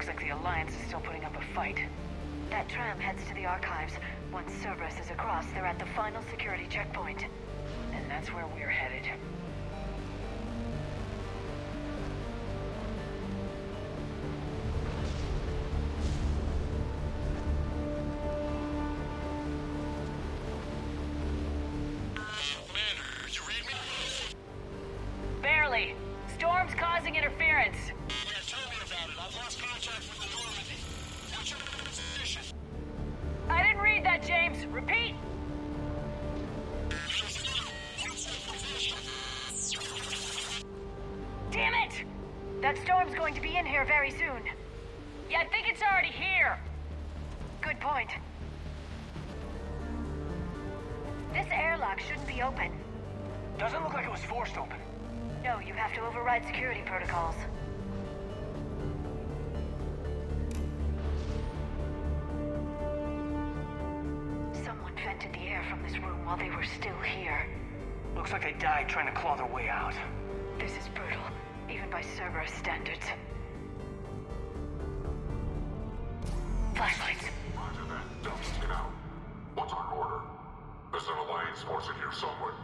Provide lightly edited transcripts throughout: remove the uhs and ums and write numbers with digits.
Looks like the Alliance is still putting up a fight. That tram heads to the archives. Once Cerberus is across, they're at the final security checkpoint. And that's where we're headed. Commander, you read me? Barely. Storm's causing interference. Yeah, tell me about it. I've lost contact with the Normandy. What's your position? I didn't read that, James. Repeat. Damn it! That storm's going to be in here very soon. Yeah, I think it's already here. Good point. This airlock shouldn't be open. Doesn't look like it was forced open. No, you have to override security protocols. Someone vented the air from this room while they were still here. Looks like they died trying to claw their way out. This is brutal, even by Cerberus standards. Flashlights. Roger that. Delta's get out. What's our order? There's an Alliance force in here somewhere.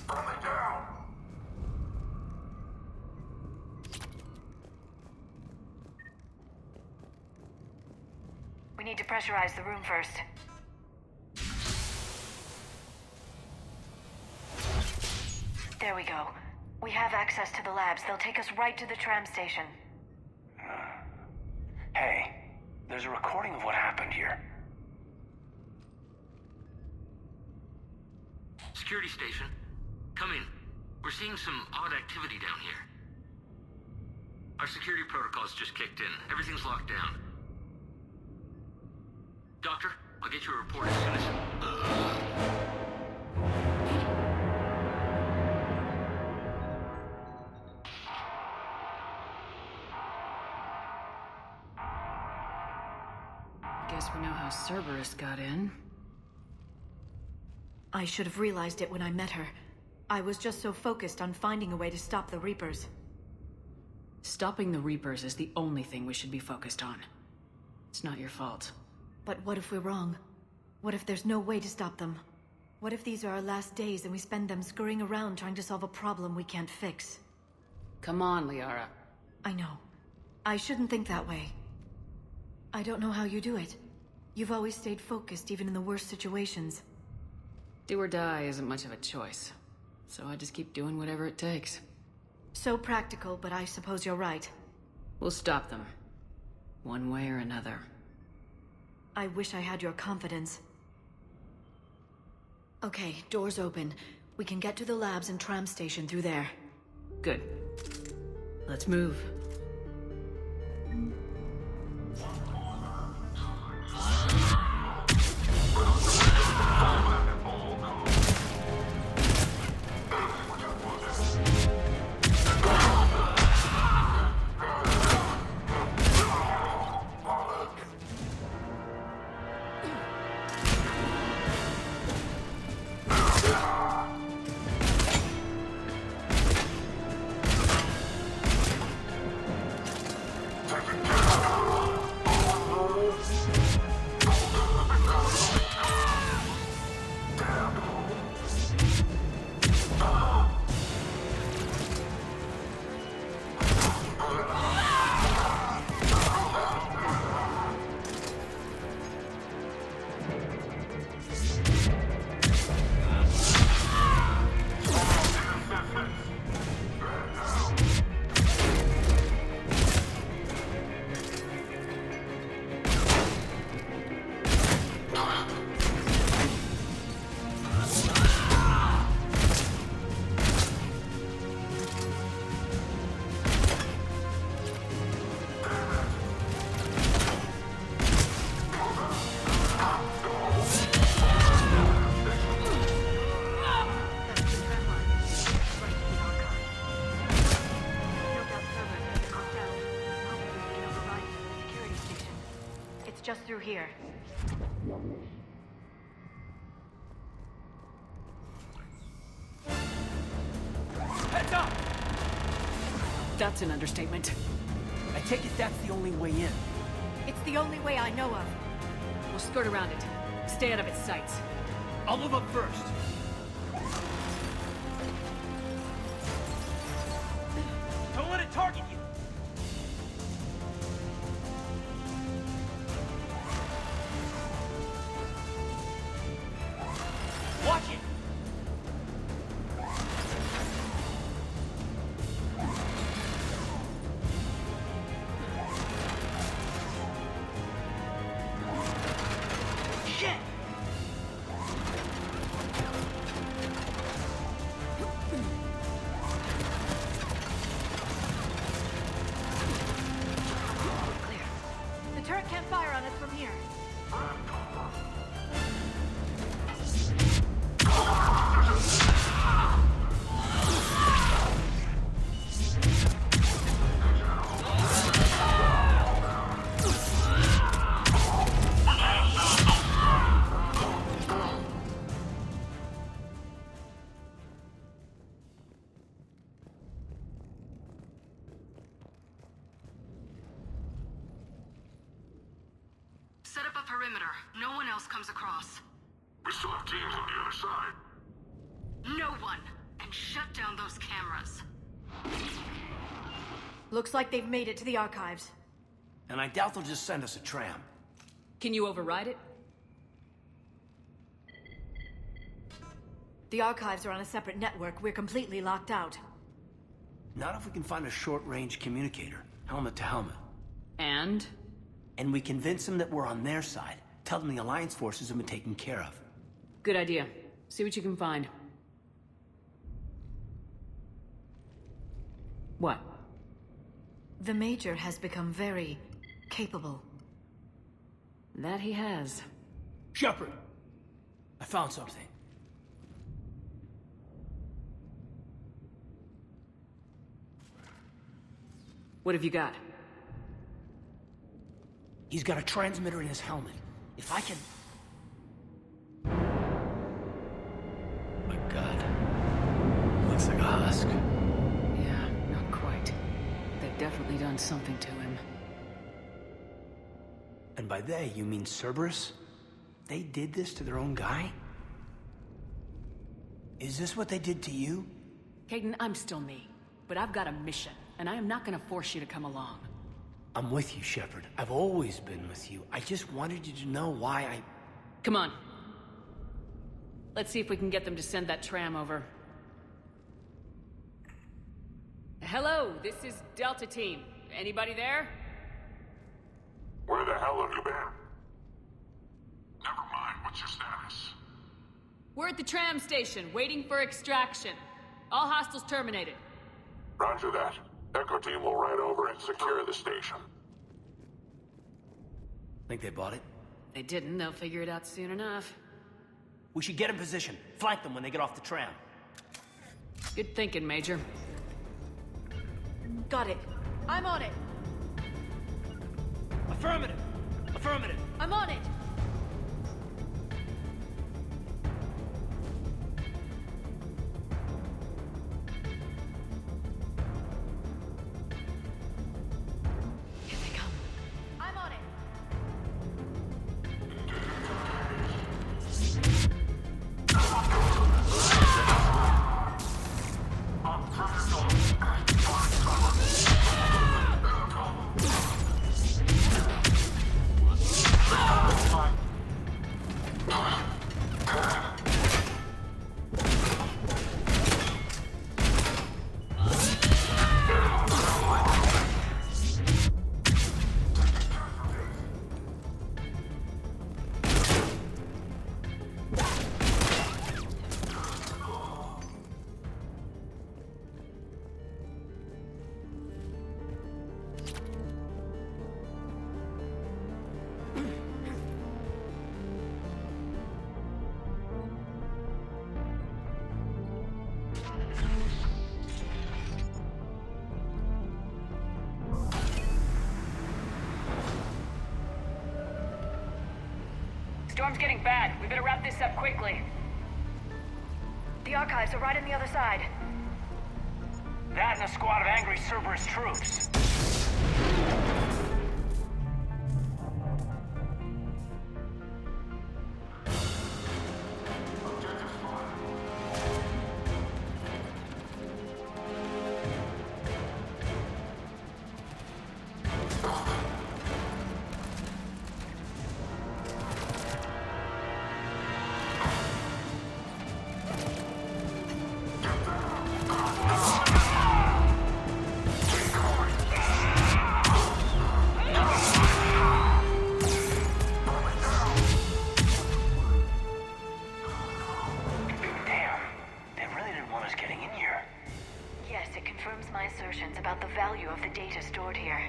Coming down! We need to pressurize the room first. There we go. We have access to the labs. They'll take us right to the tram station. Hey, there's a recording of what happened here. Security station. Come in. We're seeing some odd activity down here. Our security protocols just kicked in. Everything's locked down. Doctor, I'll get you a report as soon as... Guess we know how Cerberus got in. I should have realized it when I met her. I was just so focused on finding a way to stop the Reapers. Stopping the Reapers is the only thing we should be focused on. It's not your fault. But what if we're wrong? What if there's no way to stop them? What if these are our last days and we spend them scurrying around trying to solve a problem we can't fix? Come on, Liara. I know. I shouldn't think that way. I don't know how you do it. You've always stayed focused even in the worst situations. Do or die isn't much of a choice. So I just keep doing whatever it takes. So practical, but I suppose you're right. We'll stop them. One way or another. I wish I had your confidence. Okay, doors open. We can get to the labs and tram station through there. Good. Let's move. Just through here. That's an understatement. I take it that's the only way in. It's the only way I know of. We'll skirt around it. Stay out of its sights. I'll move up first. Don't let it target you. Watch it. Shit! Clear. The turret can't fire on us from here. Set up a perimeter. No one else comes across. We still have teams on the other side. No one! And shut down those cameras. Looks like they've made it to the archives. And I doubt they'll just send us a tram. Can you override it? The archives are on a separate network. We're completely locked out. Not if we can find a short-range communicator, helmet to helmet. And? And we convince them that we're on their side. Tell them the Alliance forces have been taken care of. Good idea. See what you can find. What? The Major has become very capable. That he has. Shepard! I found something. What have you got? He's got a transmitter in his helmet. If I can... My God. Looks like a husk. Yeah, not quite. They've definitely done something to him. And by they, you mean Cerberus? They did this to their own guy? Is this what they did to you? Caden, I'm still me. But I've got a mission, and I am not gonna force you to come along. I'm with you, Shepard. I've always been with you. I just wanted you to know why I... Come on. Let's see if we can get them to send that tram over. Hello, this is Delta Team. Anybody there? Where the hell have you been? Never mind, what's your status? We're at the tram station, waiting for extraction. All hostiles terminated. Roger that. Echo team will ride over and secure the station. Think they bought it? They didn't, they'll figure it out soon enough. We should get in position. Flank them when they get off the tram. Good thinking, Major. Got it. I'm on it. Affirmative! Affirmative! I'm on it. Here they come. I'm on it. Storm's getting bad. We better wrap this up quickly. The archives are right on the other side. That and a squad of angry Cerberus troops. About the value of the data stored here.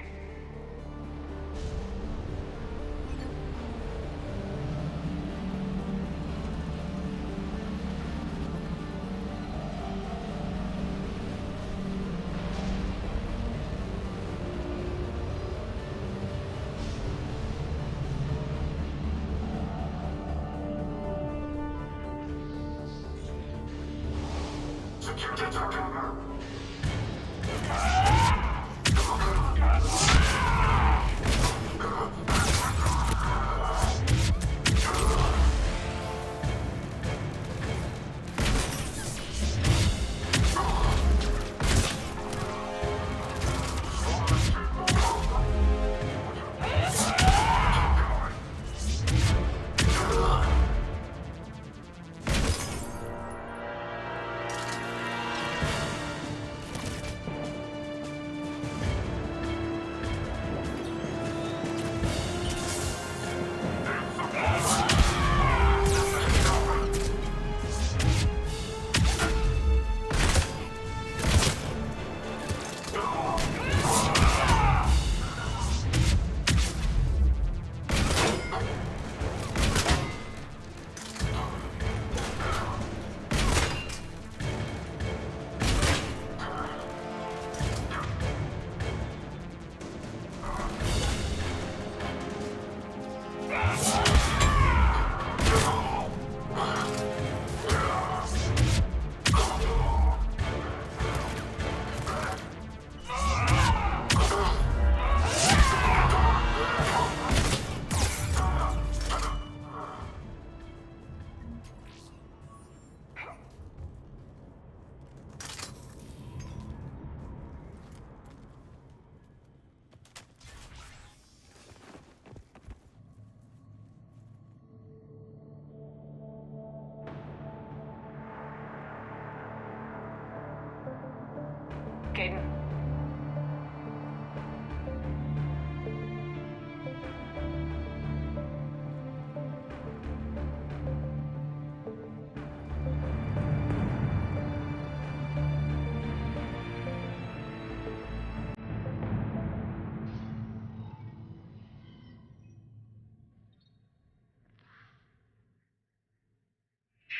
Caden.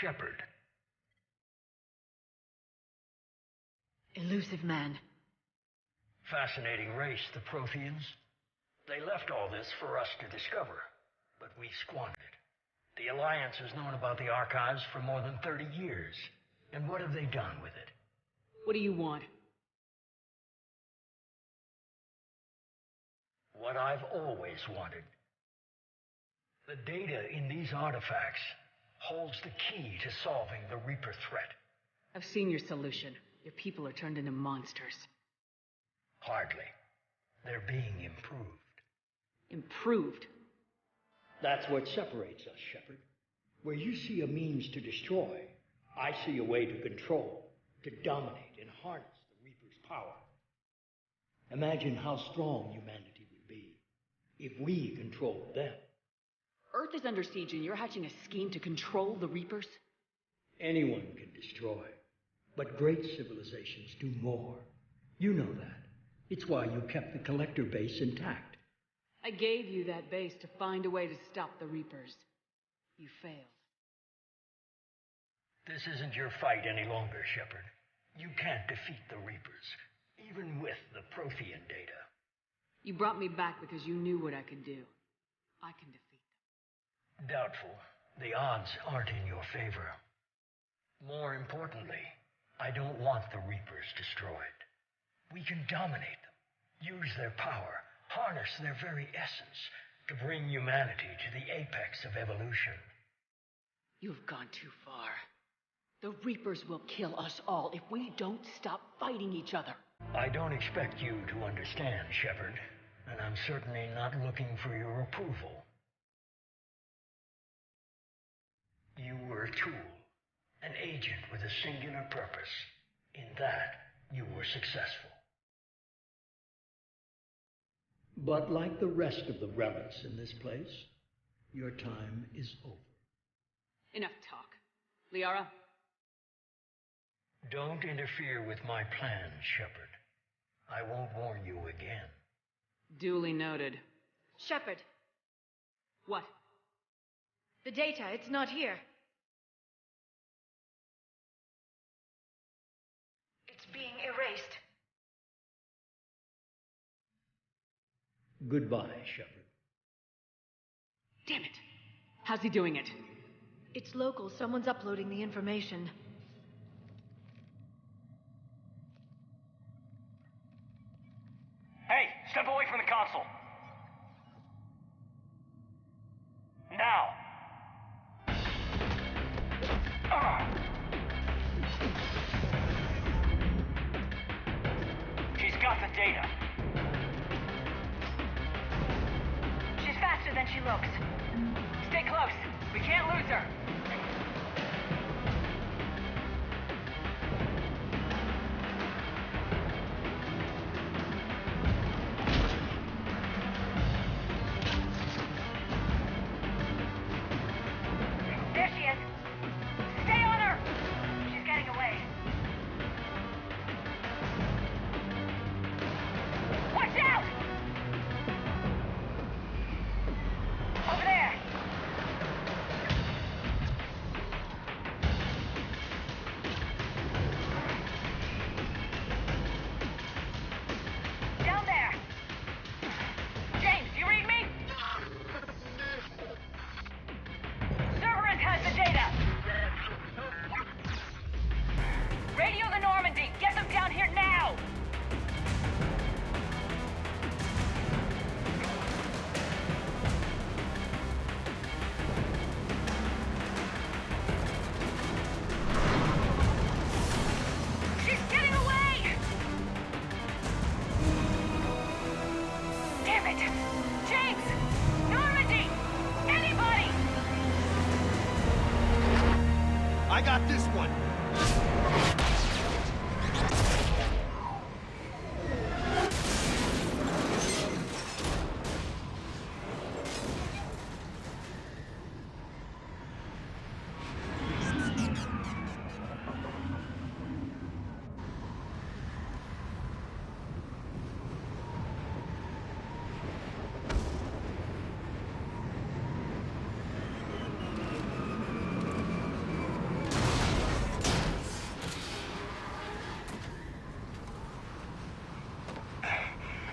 Shepard. Elusive man. Fascinating race, the Protheans. They left all this for us to discover, but we squandered it. The Alliance has known about the archives for more than 30 years. And what have they done with it? What do you want? What I've always wanted. The data in these artifacts holds the key to solving the Reaper threat. I've seen your solution. Your people are turned into monsters. Hardly. They're being improved. Improved? That's what separates us, Shepard. Where you see a means to destroy, I see a way to control, to dominate and harness the Reaper's power. Imagine how strong humanity would be if we controlled them. Earth is under siege and you're hatching a scheme to control the Reapers? Anyone can destroy, but great civilizations do more. You know that. It's why you kept the Collector base intact. I gave you that base to find a way to stop the Reapers. You failed. This isn't your fight any longer, Shepard. You can't defeat the Reapers, even with the Prothean data. You brought me back because you knew what I could do. I can defeat them. Doubtful. The odds aren't in your favor. More importantly, I don't want the Reapers destroyed. We can dominate them, use their power, harness their very essence to bring humanity to the apex of evolution. You've gone too far. The Reapers will kill us all if we don't stop fighting each other. I don't expect you to understand, Shepard, and I'm certainly not looking for your approval. You were a tool, an agent with a singular purpose. In that, you were successful. But like the rest of the relics in this place, your time is over. Enough talk. Liara? Don't interfere with my plans, Shepard. I won't warn you again. Duly noted. Shepard, What? the data, it's not here. It's being erased. Goodbye, Shepard. Damn it. How's he doing it? It's local. Someone's uploading the information. Hey, step away from the console. Now. She's got the data. She's faster than she looks. Stay close. We can't lose her. There she is. Stay on her. She's getting away. Watch out! Over there. Down there. James, you read me? Cerberus has the data. Radio the Normandy. Get them down here now. She's getting away! Damn it! James! Normandy! Anybody! I got this one.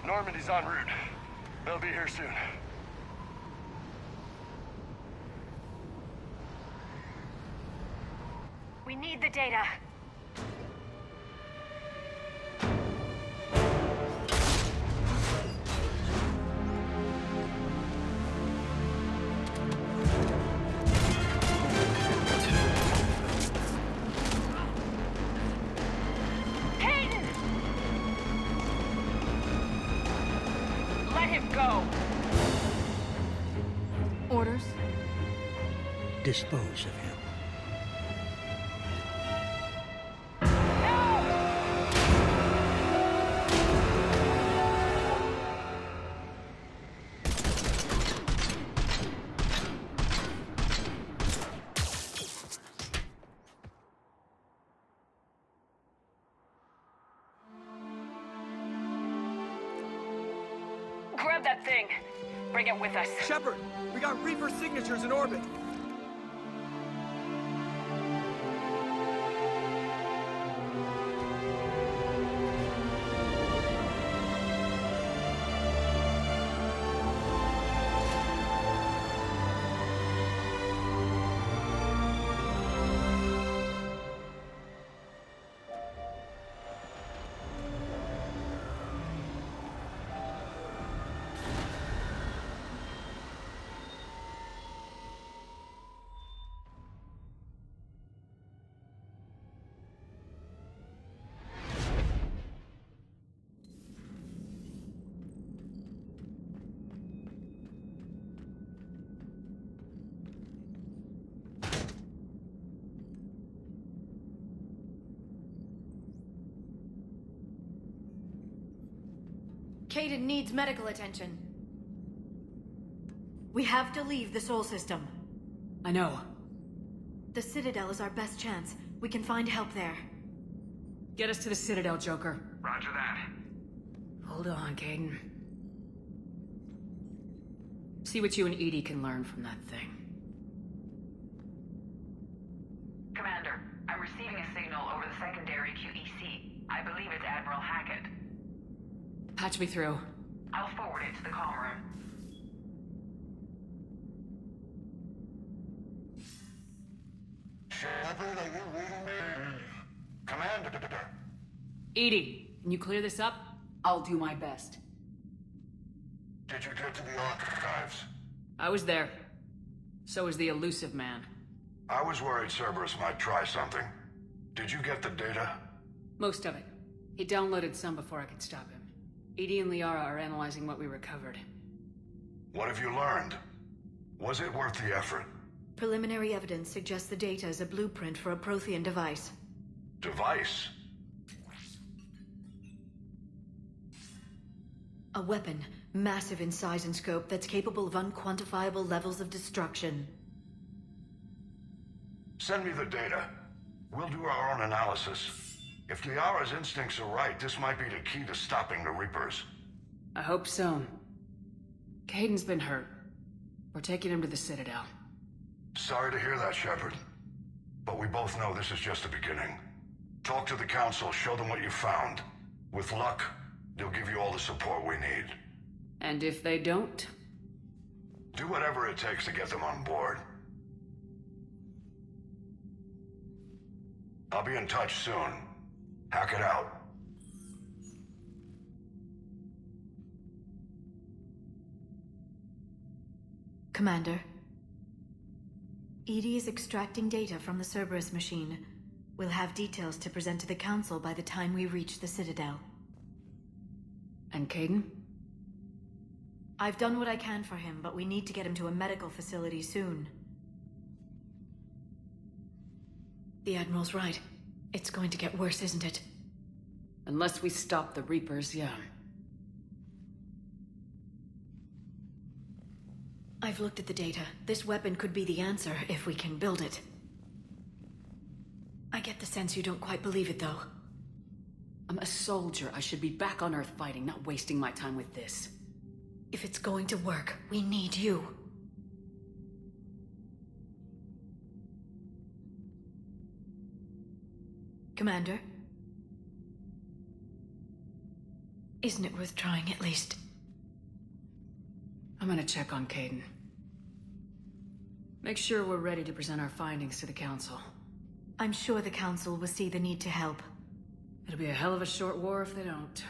Normandy's en route. They'll be here soon. We need the data. Hayden! Let him go. Orders? Dispose of him. Grab that thing. Bring it with us. Shepard, we got Reaper signatures in orbit. Caden needs medical attention. We have to leave the Sol system. I know. The Citadel is our best chance. We can find help there. Get us to the Citadel, Joker. Roger that. Hold on, Caden. See what you and Edie can learn from that thing. Commander, I'm receiving a signal over the secondary QEC. I believe it's Admiral Hackett. Patch me through. I'll forward it to the comm room. Shepard, are you reading me? Commander. Edie, can you clear this up? I'll do my best. Did you get to the archives? I was there. So was the elusive man. I was worried Cerberus might try something. Did you get the data? Most of it. He downloaded some before I could stop him. Edie and Liara are analyzing what we recovered. What have you learned? Was it worth the effort? Preliminary evidence suggests the data is a blueprint for a Prothean device. Device? A weapon, massive in size and scope, that's capable of unquantifiable levels of destruction. Send me the data. We'll do our own analysis. If Liara's instincts are right, this might be the key to stopping the Reapers. I hope so. Caden's been hurt. We're taking him to the Citadel. Sorry to hear that, Shepard. But we both know this is just the beginning. Talk to the Council, show them what you found. With luck, they'll give you all the support we need. And if they don't? Do whatever it takes to get them on board. I'll be in touch soon. Hack it out. Commander. Edie is extracting data from the Cerberus machine. We'll have details to present to the Council by the time we reach the Citadel. And Caden? I've done what I can for him, but we need to get him to a medical facility soon. The Admiral's right. It's going to get worse, isn't it? Unless we stop the Reapers, yeah. I've looked at the data. This weapon could be the answer if we can build it. I get the sense you don't quite believe it, though. I'm a soldier. I should be back on Earth fighting, not wasting my time with this. If it's going to work, we need you. Commander? Isn't it worth trying, at least? I'm gonna check on Caden. Make sure we're ready to present our findings to the Council. I'm sure the Council will see the need to help. It'll be a hell of a short war if they don't.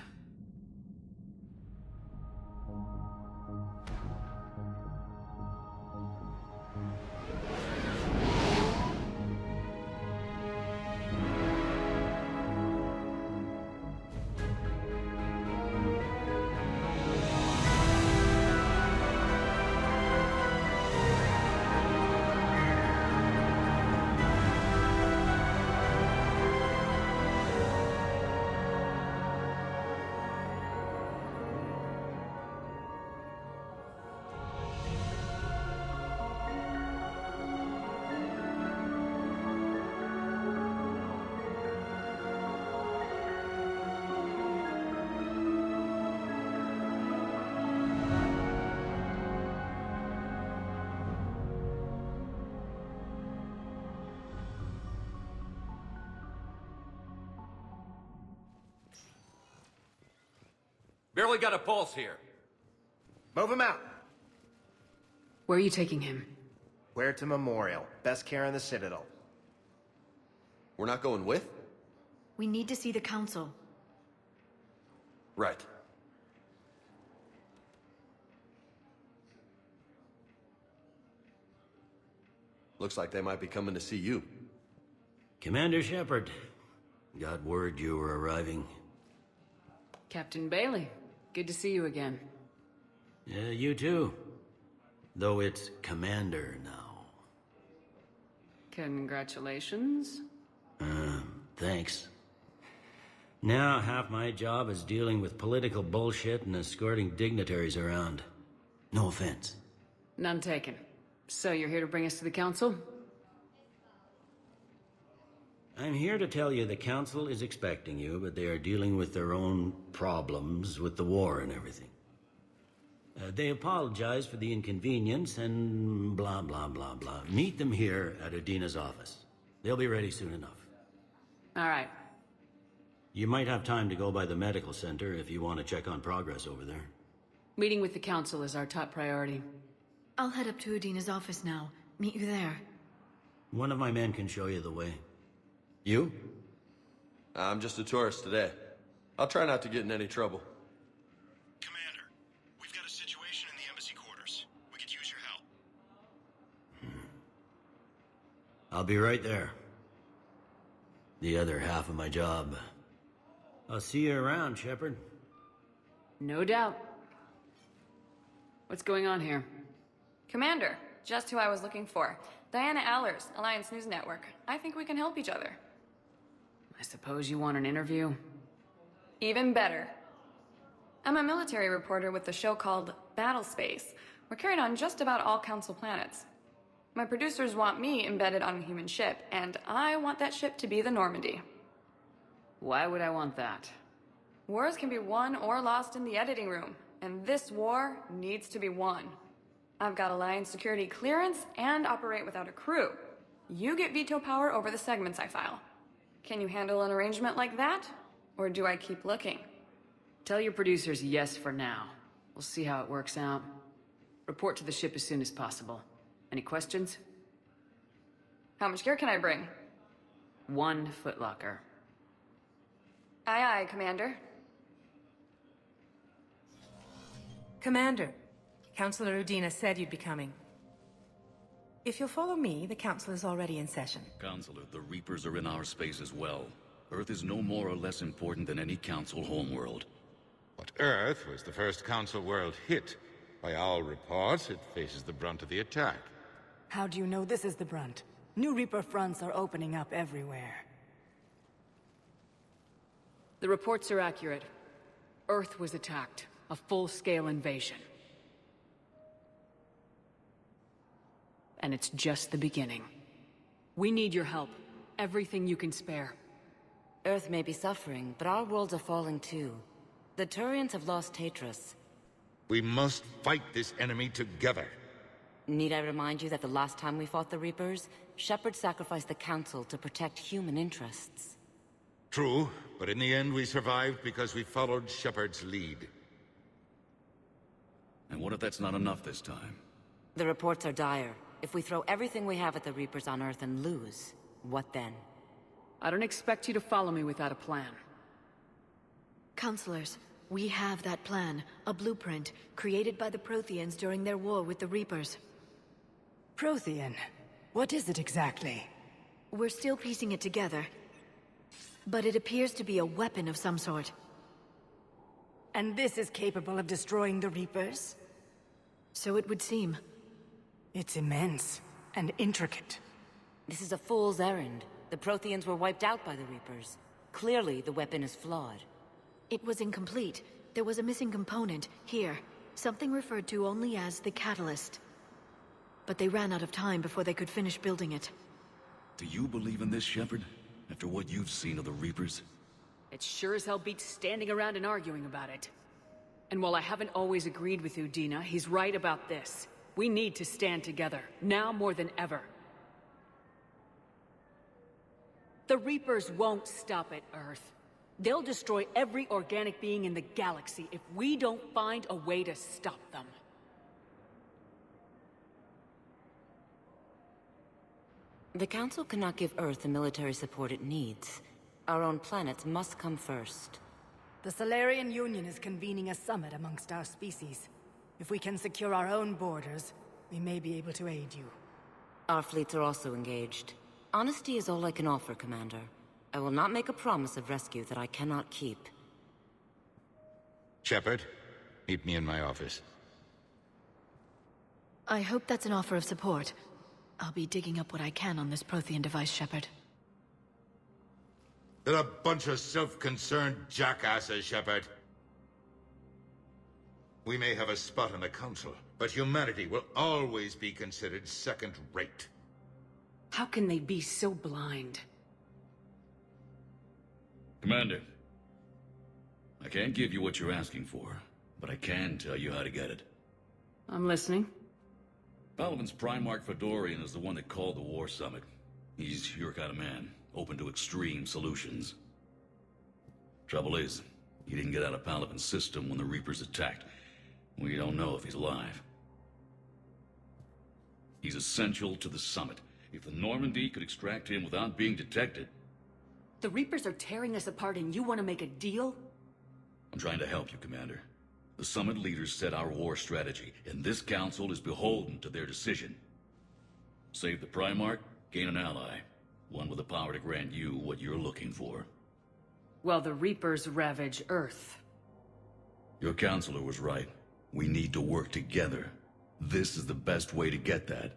Barely got a pulse here. Move him out. Where are you taking him? Where to Memorial. Best care in the Citadel. We're not going with? We need to see the Council. Right. Looks like they might be coming to see you. Commander Shepard, got word you were arriving. Captain Bailey, good to see you again. Yeah, you too. Though it's Commander now. Congratulations. Thanks. Now half my job is dealing with political bullshit and escorting dignitaries around. No offense. None taken. So you're here to bring us to the council? I'm here to tell you the council is expecting you, but they are dealing with their own problems with the war and everything. They apologize for the inconvenience and blah, blah, blah, blah. Meet them here at Udina's office. They'll be ready soon enough. All right. You might have time to go by the medical center if you want to check on progress over there. Meeting with the council is our top priority. I'll head up to Udina's office now. Meet you there. One of my men can show you the way. You? I'm just a tourist today. I'll try not to get in any trouble. Commander, we've got a situation in the embassy quarters. We could use your help. I'll be right there. The other half of my job. I'll see you around, Shepard. No doubt. What's going on here? Commander, just who I was looking for. Diana Allers, Alliance News Network. I think we can help each other. I suppose you want an interview? Even better. I'm a military reporter with the show called Battle Space. We're carried on just about all Council planets. My producers want me embedded on a human ship, and I want that ship to be the Normandy. Why would I want that? Wars can be won or lost in the editing room, and this war needs to be won. I've got Alliance security clearance and operate without a crew. You get veto power over the segments I file. Can you handle an arrangement like that? Or do I keep looking? Tell your producers yes for now. We'll see how it works out. Report to the ship as soon as possible. Any questions? How much gear can I bring? 1 footlocker. Aye, aye, Commander. Commander, Councillor Udina said you'd be coming. If you'll follow me, the Council is already in session. Counselor, the Reapers are in our space as well. Earth is no more or less important than any Council homeworld. But Earth was the first Council world hit. By all reports, it faces the brunt of the attack. How do you know this is the brunt? New Reaper fronts are opening up everywhere. The reports are accurate. Earth was attacked. A full-scale invasion. And it's just the beginning. We need your help. Everything you can spare. Earth may be suffering, but our worlds are falling too. The Turians have lost Tatris. We must fight this enemy together. Need I remind you that the last time we fought the Reapers, Shepard sacrificed the Council to protect human interests? True, but in the end we survived because we followed Shepard's lead. And what if that's not enough this time? The reports are dire. If we throw everything we have at the Reapers on Earth and lose, what then? I don't expect you to follow me without a plan. Counselors, we have that plan. A blueprint, created by the Protheans during their war with the Reapers. Prothean? What is it exactly? We're still piecing it together. But it appears to be a weapon of some sort. And this is capable of destroying the Reapers? So it would seem. It's immense and intricate. This is a fool's errand. The Protheans were wiped out by the Reapers. Clearly, the weapon is flawed. It was incomplete. There was a missing component, here. Something referred to only as the catalyst. But they ran out of time before they could finish building it. Do you believe in this, Shepard? After what you've seen of the Reapers? It sure as hell beats standing around and arguing about it. And while I haven't always agreed with Udina, he's right about this. We need to stand together, now more than ever. The Reapers won't stop at Earth. They'll destroy every organic being in the galaxy if we don't find a way to stop them. The Council cannot give Earth the military support it needs. Our own planets must come first. The Solarian Union is convening a summit amongst our species. If we can secure our own borders, we may be able to aid you. Our fleets are also engaged. Honesty is all I can offer, Commander. I will not make a promise of rescue that I cannot keep. Shepard, meet me in my office. I hope that's an offer of support. I'll be digging up what I can on this Prothean device, Shepard. They're a bunch of self-concerned jackasses, Shepard. We may have a spot in the Council, but humanity will always be considered second-rate. How can they be so blind? Commander, I can't give you what you're asking for, but I can tell you how to get it. I'm listening. Palaven's Primarch Fedorian is the one that called the War Summit. He's your kind of man, open to extreme solutions. Trouble is, he didn't get out of Palaven's system when the Reapers attacked. We don't know if he's alive. He's essential to the summit. If the Normandy could extract him without being detected... The Reapers are tearing us apart and you want to make a deal? I'm trying to help you, Commander. The summit leaders set our war strategy, and this council is beholden to their decision. Save the Primarch, gain an ally. One with the power to grant you what you're looking for. Well, the Reapers ravage Earth. Your counselor was right. We need to work together. This is the best way to get that.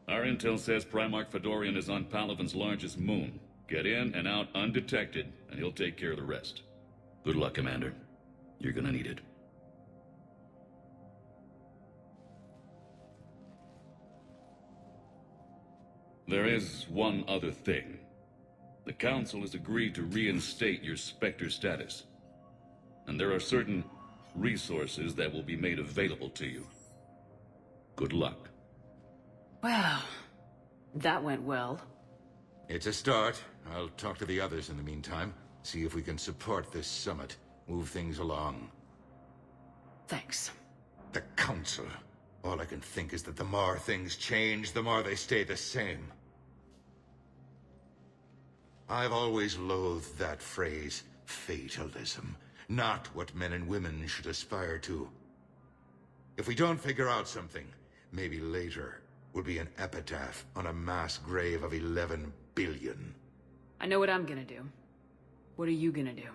Our intel says Primarch Fedorian is on Palaven's largest moon. Get in and out undetected, and he'll take care of the rest. Good luck, Commander. You're gonna need it. There is one other thing. The Council has agreed to reinstate your Spectre status. And there are certain resources that will be made available to you. Good luck. Well, that went well. It's a start. I'll talk to the others in the meantime. See if we can support this summit. Move things along. Thanks. The Council. All I can think is that the more things change, the more they stay the same. I've always loathed that phrase, fatalism. Not what men and women should aspire to. If we don't figure out something, maybe later will be an epitaph on a mass grave of 11 billion. I know what I'm gonna do. What are you gonna do?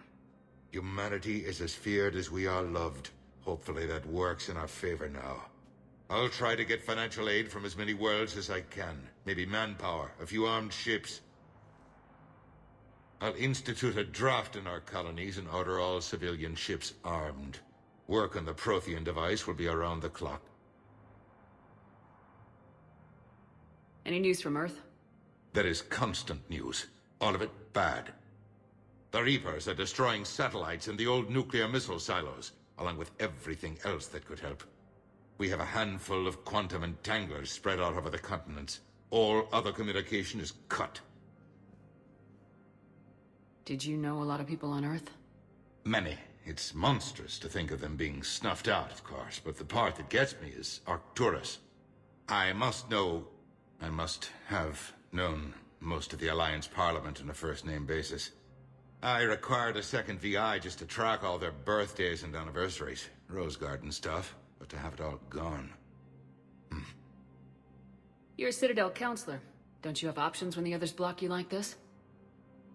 Humanity is as feared as we are loved. Hopefully that works in our favor now. I'll try to get financial aid from as many worlds as I can. Maybe manpower, a few armed ships. I'll institute a draft in our colonies and order all civilian ships armed. Work on the Prothean device will be around the clock. Any news from Earth? There is constant news. All of it bad. The Reapers are destroying satellites and the old nuclear missile silos, along with everything else that could help. We have a handful of quantum entanglers spread out over the continents. All other communication is cut. Did you know a lot of people on Earth? Many. It's monstrous to think of them being snuffed out, of course, but the part that gets me is Arcturus. I must have known most of the Alliance Parliament on a first-name basis. I required a second VI just to track all their birthdays and anniversaries. Rose Garden stuff, but to have it all gone. You're a Citadel counselor. Don't you have options when the others block you like this?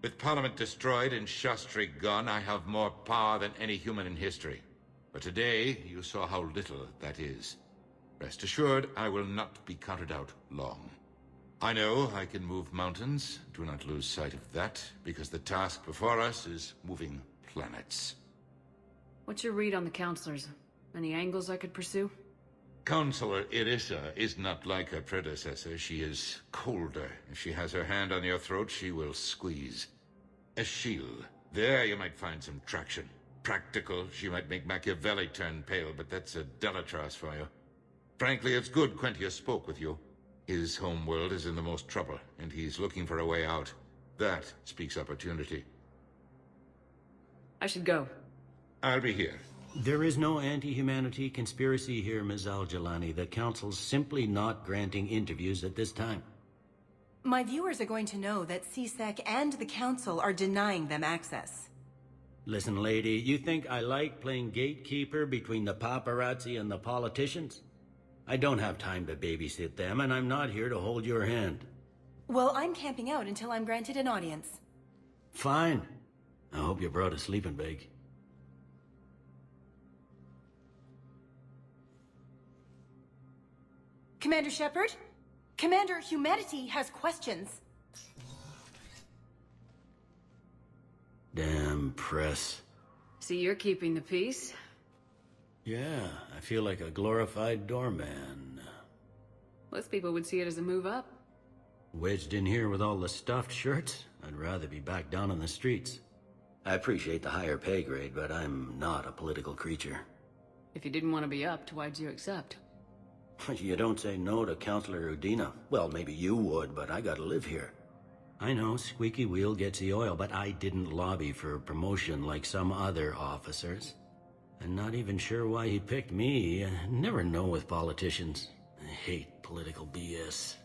With Parliament destroyed and Shastri gone, I have more power than any human in history. But today, you saw how little that is. Rest assured, I will not be counted out long. I know I can move mountains. Do not lose sight of that, because the task before us is moving planets. What's your read on the counselors? Any angles I could pursue? Counselor Irissa is not like her predecessor. She is colder. If she has her hand on your throat, she will squeeze. Achille. There you might find some traction. Practical, she might make Machiavelli turn pale, but that's a Delatras for you. Frankly, it's good Quentius spoke with you. His homeworld is in the most trouble, and he's looking for a way out. That speaks opportunity. I should go. I'll be here. There is no anti-humanity conspiracy here, Ms. Al-Jalani. The Council's simply not granting interviews at this time. My viewers are going to know that CSEC and the Council are denying them access. Listen, lady, you think I like playing gatekeeper between the paparazzi and the politicians? I don't have time to babysit them, and I'm not here to hold your hand. Well, I'm camping out until I'm granted an audience. Fine. I hope you brought a sleeping bag. Commander Shepard? Commander, humanity has questions. press. See, you're keeping the peace. Yeah, I feel like a glorified doorman. Most people would see it as a move up. Wedged in here with all the stuffed shirts, I'd rather be back down on the streets. I appreciate the higher pay grade, but I'm not a political creature. If you didn't want to be upped, why'd you accept? You don't say no to Counselor Udina. Well, maybe you would, but I gotta live here. I know, squeaky wheel gets the oil, but I didn't lobby for promotion like some other officers. I'm not even sure why he picked me. I never know with politicians. I hate political BS.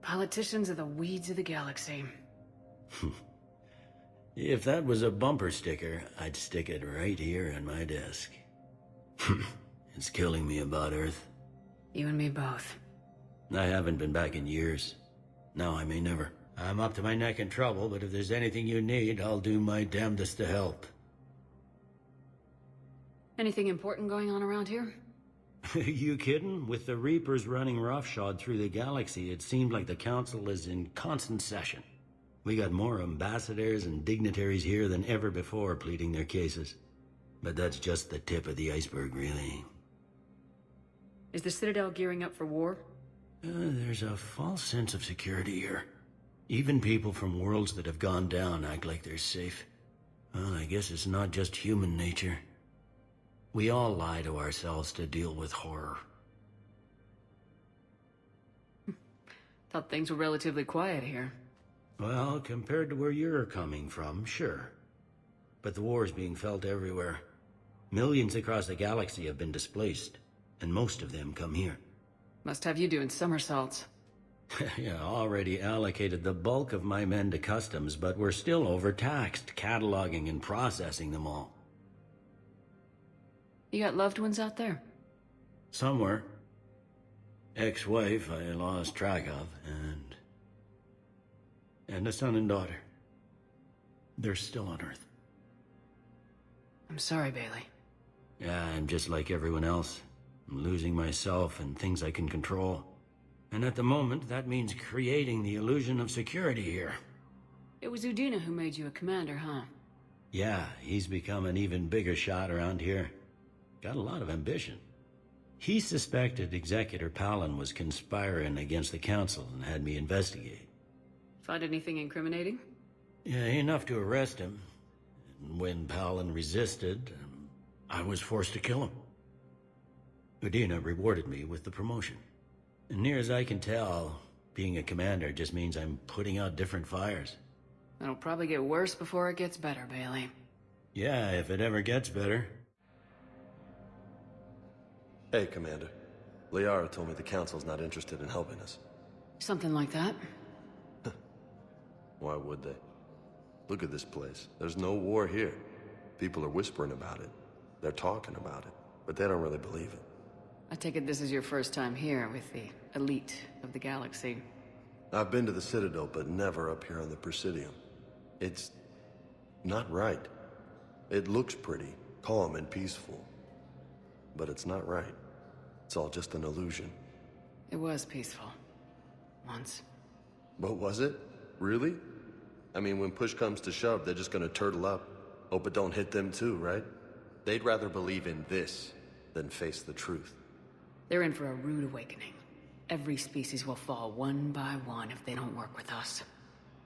Politicians are the weeds of the galaxy. If that was a bumper sticker, I'd stick it right here on my desk. It's killing me about Earth. You and me both. I haven't been back in years. Now I may never. I'm up to my neck in trouble, but if there's anything you need, I'll do my damnedest to help. Anything important going on around here? You kidding? With the Reapers running roughshod through the galaxy, it seemed like the Council is in constant session. We got more ambassadors and dignitaries here than ever before pleading their cases. But that's just the tip of the iceberg, really. Is the Citadel gearing up for war? There's a false sense of security here. Even people from worlds that have gone down act like they're safe. Well, I guess it's not just human nature. We all lie to ourselves to deal with horror. Thought things were relatively quiet here. Well, compared to where you're coming from, sure. But the war's being felt everywhere. Millions across the galaxy have been displaced, and most of them come here. Must have you doing somersaults. Yeah, already allocated the bulk of my men to customs, but we're still overtaxed, cataloging and processing them all. You got loved ones out there? Somewhere. Ex-wife I lost track of, and a son and daughter. They're still on Earth. I'm sorry, Bailey. Yeah, I'm just like everyone else. I'm losing myself and things I can control. And at the moment, that means creating the illusion of security here. It was Udina who made you a commander, huh? Yeah, he's become an even bigger shot around here. Got a lot of ambition. He suspected Executor Palin was conspiring against the Council and had me investigate. Find anything incriminating? Yeah, enough to arrest him. And when Palin resisted, I was forced to kill him. Udina rewarded me with the promotion. And near as I can tell, being a commander just means I'm putting out different fires. It'll probably get worse before it gets better, Bailey. Yeah, if it ever gets better. Hey, Commander. Liara told me the Council's not interested in helping us. Something like that. Why would they? Look at this place. There's no war here. People are whispering about it. They're talking about it, but they don't really believe it. I take it this is your first time here with the elite of the galaxy. I've been to the Citadel, but never up here on the Presidium. It's not right. It looks pretty, calm and peaceful. But it's not right. It's all just an illusion. It was peaceful. Once. But was it? Really? I mean, when push comes to shove, they're just gonna turtle up. Hope it don't hit them too, right? They'd rather believe in this than face the truth. They're in for a rude awakening. Every species will fall one by one if they don't work with us.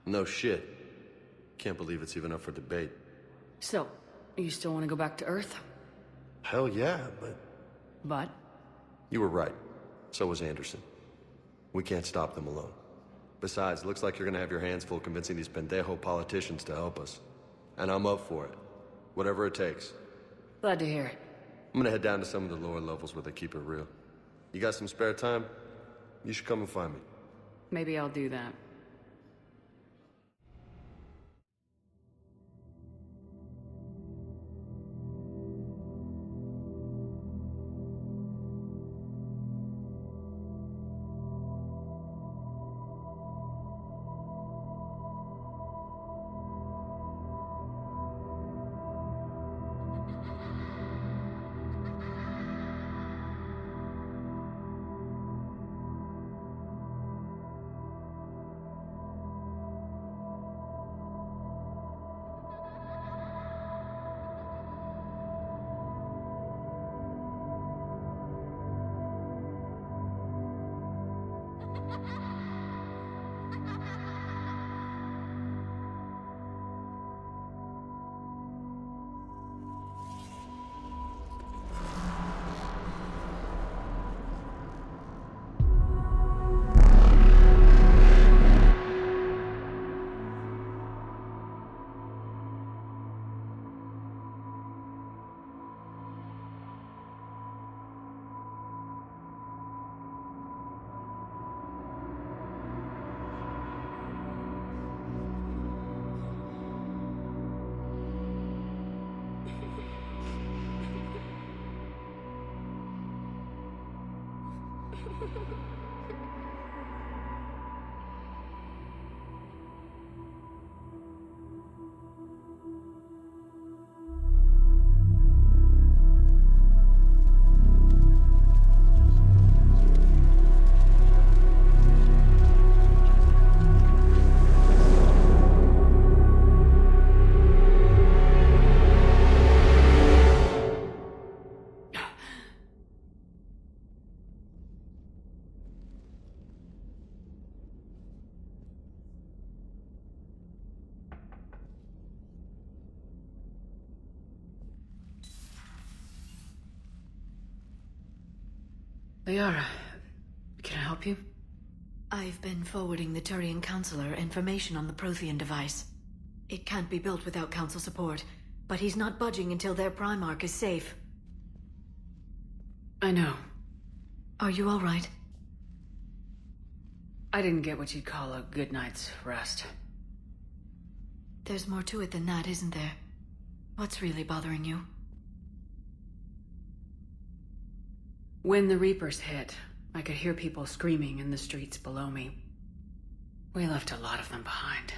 No shit. Can't believe it's even up for debate. So, you still want to go back to Earth? Hell yeah, but... But? You were right. So was Anderson. We can't stop them alone. Besides, looks like you're gonna have your hands full convincing these pendejo politicians to help us. And I'm up for it. Whatever it takes. Glad to hear it. I'm gonna head down to some of the lower levels where they keep it real. You got some spare time? You should come and find me. Maybe I'll do that. Liara, can I help you? I've been forwarding the Turian Counselor information on the Prothean device. It can't be built without Council support, but he's not budging until their Primarch is safe. I know. Are you all right? I didn't get what you'd call a good night's rest. There's more to it than that, isn't there? What's really bothering you? When the Reapers hit, I could hear people screaming in the streets below me. We left a lot of them behind.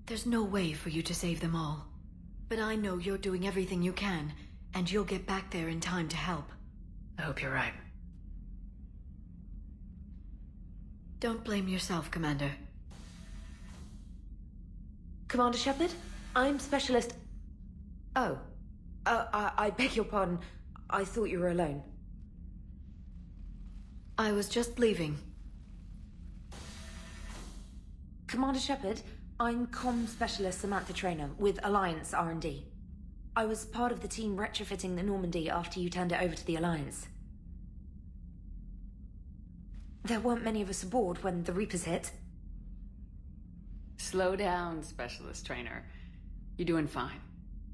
There's no way for you to save them all. But I know you're doing everything you can, and you'll get back there in time to help. I hope you're right. Don't blame yourself, Commander. Commander Shepard, I'm Specialist... Oh. I beg your pardon. I thought you were alone. I was just leaving. Commander Shepard, I'm Comm Specialist Samantha Traynor with Alliance R&D. I was part of the team retrofitting the Normandy after you turned it over to the Alliance. There weren't many of us aboard when the Reapers hit. Slow down, Specialist Trainer. You're doing fine.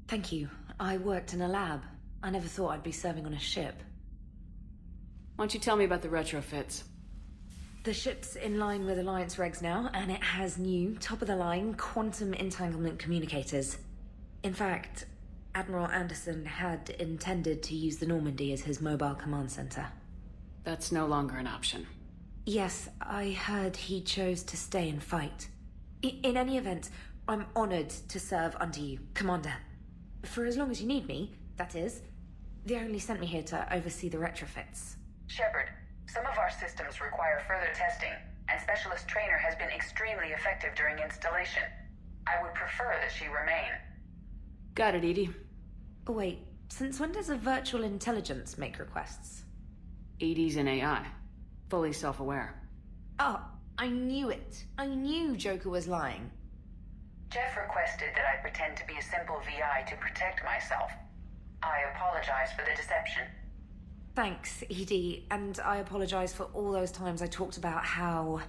Thank you. I worked in a lab. I never thought I'd be serving on a ship. Why don't you tell me about the retrofits? The ship's in line with Alliance regs now, and it has new, top-of-the-line, quantum entanglement communicators. In fact, Admiral Anderson had intended to use the Normandy as his mobile command center. That's no longer an option. Yes, I heard he chose to stay and fight. In any event, I'm honored to serve under you, Commander. For as long as you need me, that is. They only sent me here to oversee the retrofits. Shepard, some of our systems require further testing, and Specialist Trainer has been extremely effective during installation. I would prefer that she remain. Got it, Edie. Oh, wait, since when does a virtual intelligence make requests? Edie's an AI. Fully self-aware. Oh, I knew it. I knew Joker was lying. Jeff requested that I pretend to be a simple VI to protect myself. I apologize for the deception. Thanks, Edie, and I apologize for all those times I talked about how...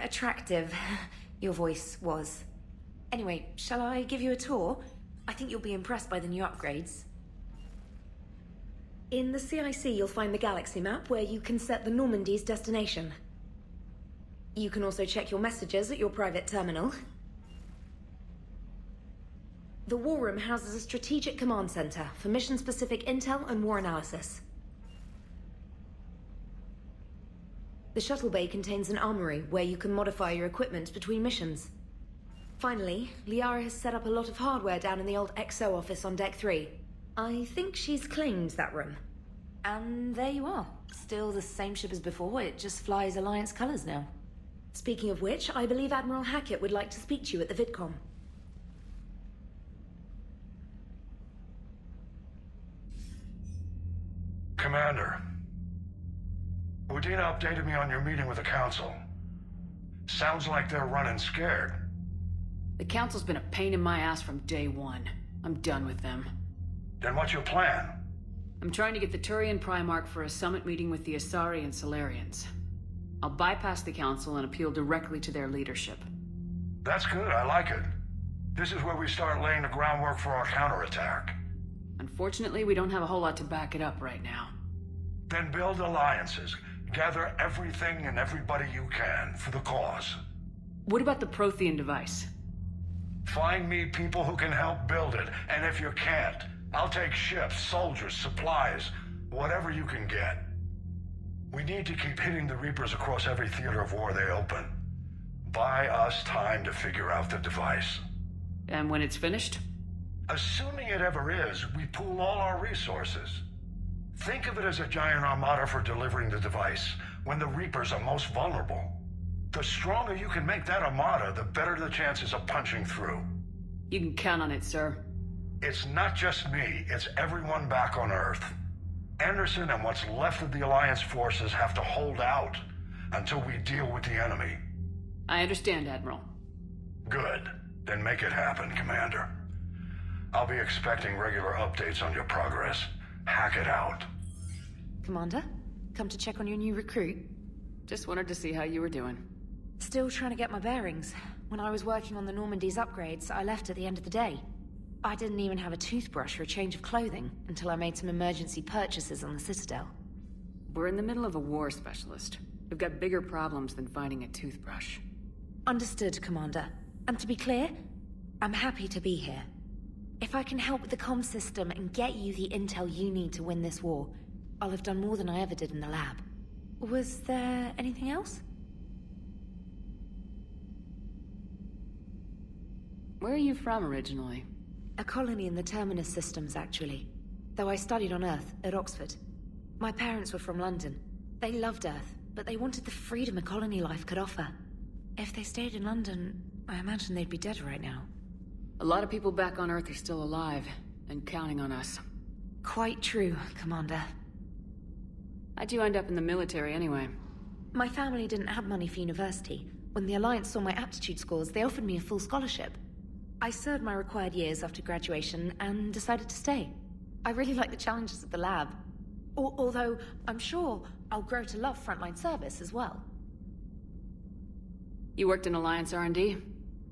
attractive your voice was. Anyway, shall I give you a tour? I think you'll be impressed by the new upgrades. In the CIC, you'll find the galaxy map where you can set the Normandy's destination. You can also check your messages at your private terminal. The War Room houses a strategic command center for mission-specific intel and war analysis. The shuttle bay contains an armory where you can modify your equipment between missions. Finally, Liara has set up a lot of hardware down in the old XO office on Deck 3. I think she's claimed that room. And there you are. Still the same ship as before, it just flies Alliance colors now. Speaking of which, I believe Admiral Hackett would like to speak to you at the VidCom. Commander, Udina updated me on your meeting with the Council. Sounds like they're running scared. The Council's been a pain in my ass from day one. I'm done with them. Then what's your plan? I'm trying to get the Turian Primarch for a summit meeting with the Asari and Solarians. I'll bypass the Council and appeal directly to their leadership. That's good, I like it. This is where we start laying the groundwork for our counterattack. Unfortunately, we don't have a whole lot to back it up right now. Then build alliances. Gather everything and everybody you can for the cause. What about the Prothean device? Find me people who can help build it, and if you can't, I'll take ships, soldiers, supplies. Whatever you can get. We need to keep hitting the Reapers across every theater of war they open. Buy us time to figure out the device. And when it's finished? Assuming it ever is, we pool all our resources. Think of it as a giant armada for delivering the device, when the Reapers are most vulnerable. The stronger you can make that armada, the better the chances of punching through. You can count on it, sir. It's not just me, it's everyone back on Earth. Anderson and what's left of the Alliance forces have to hold out until we deal with the enemy. I understand, Admiral. Good. Then make it happen, Commander. I'll be expecting regular updates on your progress. Hack it out. Commander, come to check on your new recruit. Just wanted to see how you were doing. Still trying to get my bearings. When I was working on the Normandy's upgrades, I left at the end of the day. I didn't even have a toothbrush or a change of clothing until I made some emergency purchases on the Citadel. We're in the middle of a war, Specialist. We've got bigger problems than finding a toothbrush. Understood, Commander. And to be clear, I'm happy to be here. If I can help with the comm system and get you the intel you need to win this war, I'll have done more than I ever did in the lab. Was there anything else? Where are you from originally? A colony in the Terminus systems, actually. Though I studied on Earth, at Oxford. My parents were from London. They loved Earth, but they wanted the freedom a colony life could offer. If they stayed in London, I imagine they'd be dead right now. A lot of people back on Earth are still alive, and counting on us. Quite true, Commander. How'd you end up in the military anyway? My family didn't have money for university. When the Alliance saw my aptitude scores, they offered me a full scholarship. I served my required years after graduation and decided to stay. I really like the challenges of the lab. Although, I'm sure I'll grow to love frontline service as well. You worked in Alliance R&D?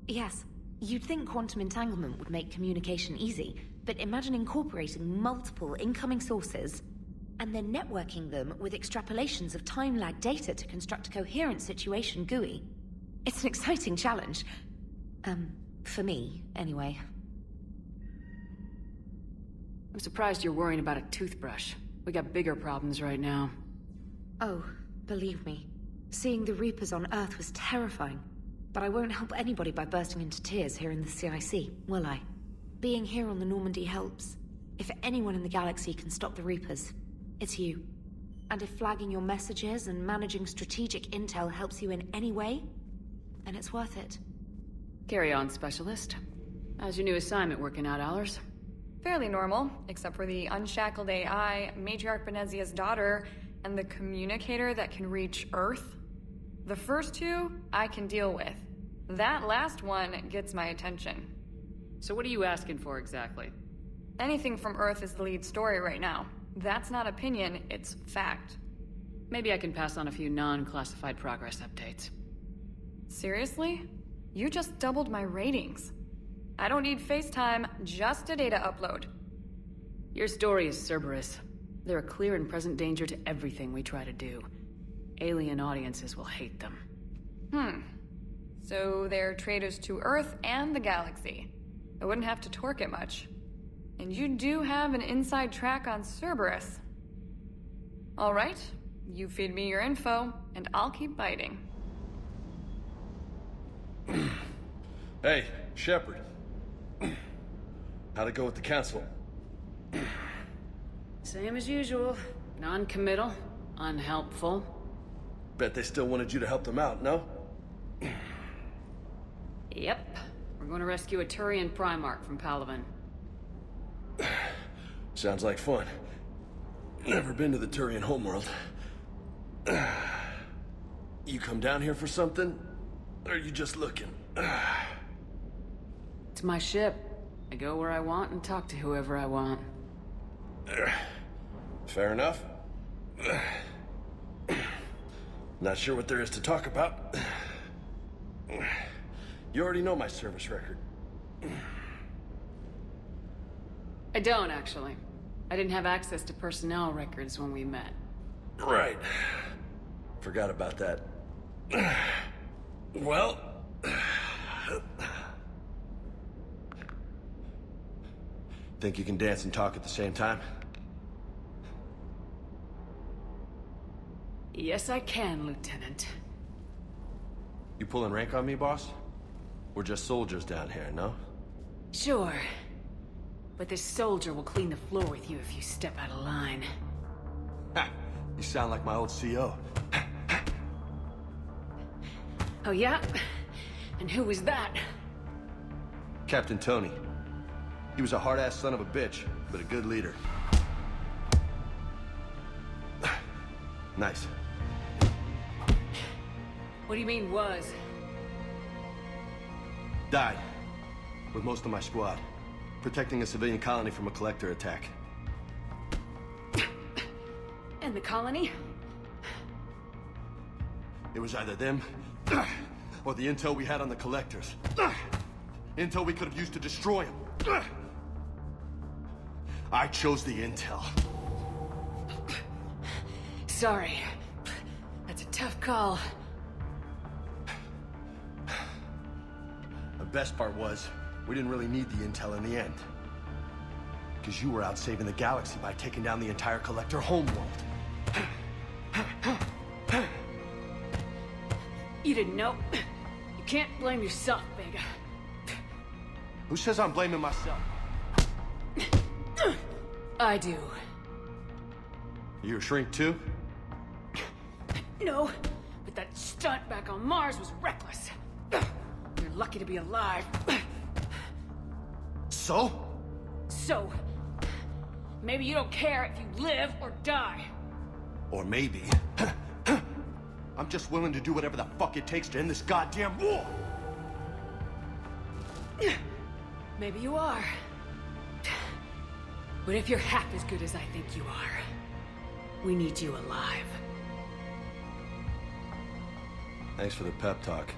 Yes. You'd think quantum entanglement would make communication easy, but imagine incorporating multiple incoming sources and then networking them with extrapolations of time-lag data to construct a coherent situation GUI. It's an exciting challenge. For me, anyway. I'm surprised you're worrying about a toothbrush. We got bigger problems right now. Oh, believe me. Seeing the Reapers on Earth was terrifying. But I won't help anybody by bursting into tears here in the CIC, will I? Being here on the Normandy helps. If anyone in the galaxy can stop the Reapers, it's you. And if flagging your messages and managing strategic intel helps you in any way, then it's worth it. Carry on, Specialist. How's your new assignment working out, Allers? Fairly normal, except for the unshackled AI, Matriarch Benezia's daughter, and the communicator that can reach Earth. The first two, I can deal with. That last one gets my attention. So what are you asking for exactly? Anything from Earth is the lead story right now. That's not opinion, it's fact. Maybe I can pass on a few non-classified progress updates. Seriously? You just doubled my ratings. I don't need FaceTime, just a data upload. Your story is Cerberus. They're a clear and present danger to everything we try to do. Alien audiences will hate them. So they're traitors to Earth and the galaxy. I wouldn't have to torque it much. And you do have an inside track on Cerberus. Alright, you feed me your info, and I'll keep biting. Hey, Shepard. How'd it go with the council? Same as usual. Non-committal, unhelpful. Bet they still wanted you to help them out, no? Yep. We're going to rescue a Turian Primarch from Palaven. Sounds like fun. Never been to the Turian homeworld. You come down here for something? Or are you just looking? It's my ship. I go where I want and talk to whoever I want. Fair enough. Not sure what there is to talk about. You already know my service record. I don't, actually. I didn't have access to personnel records when we met. Right. Forgot about that. Well... Think you can dance and talk at the same time? Yes, I can, Lieutenant. You pulling rank on me, boss? We're just soldiers down here, no? Sure. But this soldier will clean the floor with you if you step out of line. Ha! You sound like my old CO. Oh, yeah? And who was that? Captain Tony. He was a hard-ass son of a bitch, but a good leader. Nice. What do you mean, was? Died. With most of my squad. Protecting a civilian colony from a collector attack. And the colony? It was either them, or the intel we had on the collectors. Intel we could have used to destroy them. I chose the intel. Sorry. That's a tough call. The best part was, we didn't really need the intel in the end. Because you were out saving the galaxy by taking down the entire collector homeworld. You didn't know. You can't blame yourself, Vega. Who says I'm blaming myself? I do. You a shrink too? No, but that stunt back on Mars was reckless. You're lucky to be alive. So? So, maybe you don't care if you live or die. Or maybe... I'm just willing to do whatever the fuck it takes to end this goddamn war! Maybe you are. But if you're half as good as I think you are, we need you alive. Thanks for the pep talk.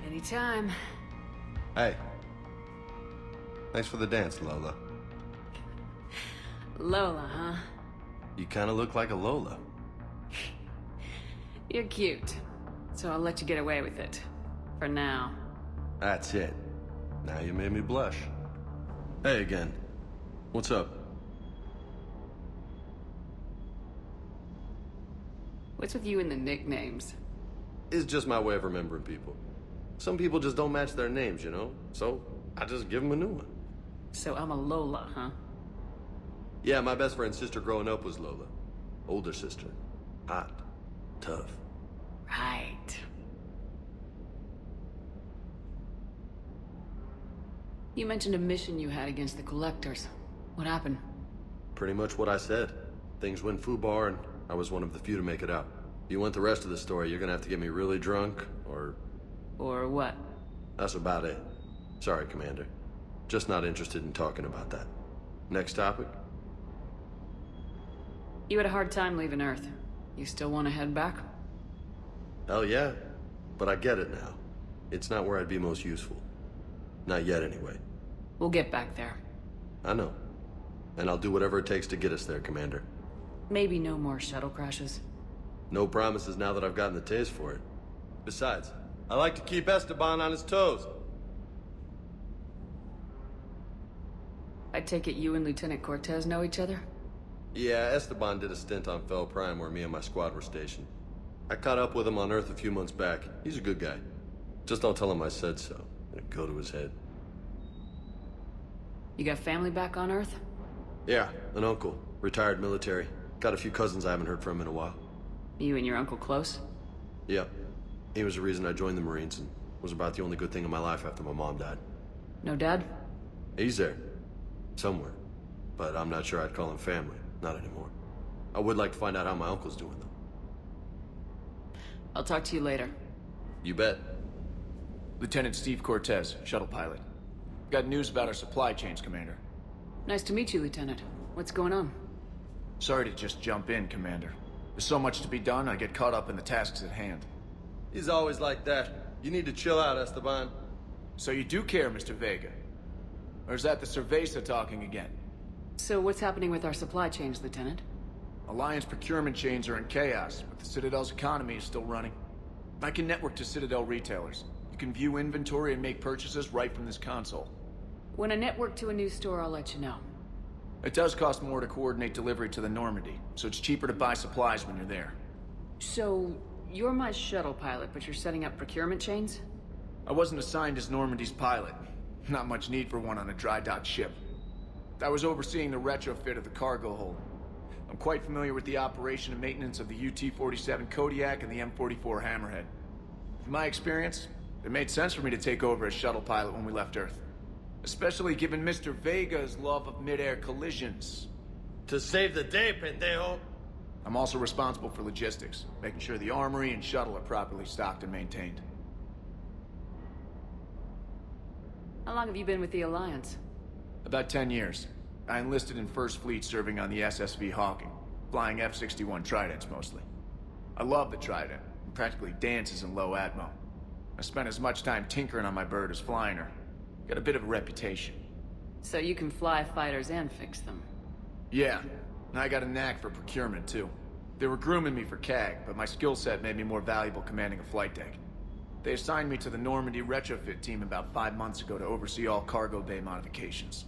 Anytime. Hey. Thanks for the dance, Lola. Lola, huh? You kinda look like a Lola. You're cute. So I'll let you get away with it. For now. That's it. Now you made me blush. Hey again. What's up? What's with you and the nicknames? It's just my way of remembering people. Some people just don't match their names, you know? So, I just give them a new one. So I'm a Lola, huh? Yeah, my best friend's sister growing up was Lola. Older sister. Hot. Tough. Right. You mentioned a mission you had against the Collectors. What happened? Pretty much what I said. Things went foobar, and I was one of the few to make it out. If you want the rest of the story, you're gonna have to get me really drunk, or... Or what? That's about it. Sorry, Commander. Just not interested in talking about that. Next topic? You had a hard time leaving Earth. You still want to head back? Hell yeah. But I get it now. It's not where I'd be most useful. Not yet, anyway. We'll get back there. I know. And I'll do whatever it takes to get us there, Commander. Maybe no more shuttle crashes. No promises now that I've gotten the taste for it. Besides, I like to keep Esteban on his toes. I take it you and Lieutenant Cortez know each other? Yeah, Esteban did a stint on Fel Prime where me and my squad were stationed. I caught up with him on Earth a few months back. He's a good guy. Just don't tell him I said so. It'll go to his head. You got family back on Earth? Yeah, an uncle. Retired military. Got a few cousins I haven't heard from in a while. You and your uncle close? Yep. He was the reason I joined the Marines and was about the only good thing in my life after my mom died. No dad? He's there. Somewhere. But I'm not sure I'd call him family. Not anymore. I would like to find out how my uncle's doing, though. I'll talk to you later. You bet. Lieutenant Steve Cortez, shuttle pilot. Got news about our supply chains, Commander. Nice to meet you, Lieutenant. What's going on? Sorry to just jump in, Commander. There's so much to be done, I get caught up in the tasks at hand. He's always like that. You need to chill out, Esteban. So you do care, Mr. Vega? Or is that the Cerveza talking again? So what's happening with our supply chains, Lieutenant? Alliance procurement chains are in chaos, but the Citadel's economy is still running. I can network to Citadel retailers. You can view inventory and make purchases right from this console. When I network to a new store, I'll let you know. It does cost more to coordinate delivery to the Normandy, so it's cheaper to buy supplies when you're there. So, you're my shuttle pilot, but you're setting up procurement chains? I wasn't assigned as Normandy's pilot. Not much need for one on a dry dock ship. I was overseeing the retrofit of the cargo hold. I'm quite familiar with the operation and maintenance of the UT-47 Kodiak and the M44 Hammerhead. In my experience, it made sense for me to take over as shuttle pilot when we left Earth. Especially given Mr. Vega's love of mid-air collisions. To save the day, pendejo. I'm also responsible for logistics, making sure the armory and shuttle are properly stocked and maintained. How long have you been with the Alliance? About 10 years. I enlisted in First Fleet serving on the SSV Hawking, flying F-61 Tridents mostly. I love the Trident, and practically dances in low atmo. I spent as much time tinkering on my bird as flying her. Got a bit of a reputation. So you can fly fighters and fix them? Yeah, and I got a knack for procurement too. They were grooming me for CAG, but my skill set made me more valuable commanding a flight deck. They assigned me to the Normandy retrofit team about 5 months ago to oversee all cargo bay modifications.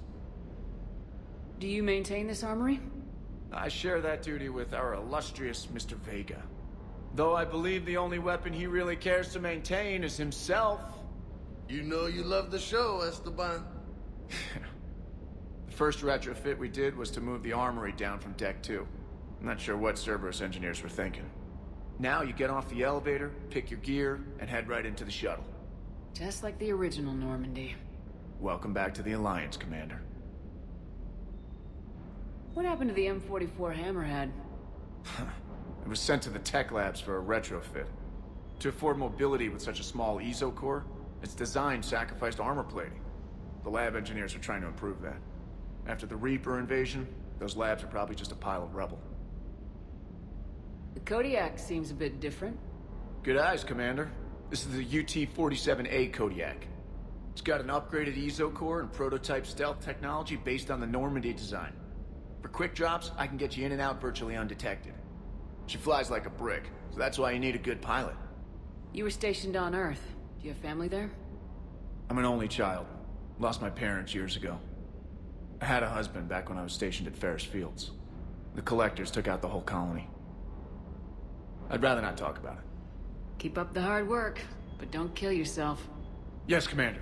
Do you maintain this armory? I share that duty with our illustrious Mr. Vega. Though I believe the only weapon he really cares to maintain is himself. You know you love the show, Esteban. The first retrofit we did was to move the armory down from Deck 2. I'm not sure what Cerberus engineers were thinking. Now you get off the elevator, pick your gear, and head right into the shuttle. Just like the original Normandy. Welcome back to the Alliance, Commander. What happened to the M44 Hammerhead? It was sent to the tech labs for a retrofit. To afford mobility with such a small ESO core, its design sacrificed armor plating. The lab engineers are trying to improve that. After the Reaper invasion, those labs are probably just a pile of rubble. The Kodiak seems a bit different. Good eyes, Commander. This is the UT-47A Kodiak. It's got an upgraded ESO core and prototype stealth technology based on the Normandy design. For quick drops, I can get you in and out virtually undetected. She flies like a brick, so that's why you need a good pilot. You were stationed on Earth. Do you have family there? I'm an only child. Lost my parents years ago. I had a husband back when I was stationed at Ferris Fields. The collectors took out the whole colony. I'd rather not talk about it. Keep up the hard work, but don't kill yourself. Yes, Commander.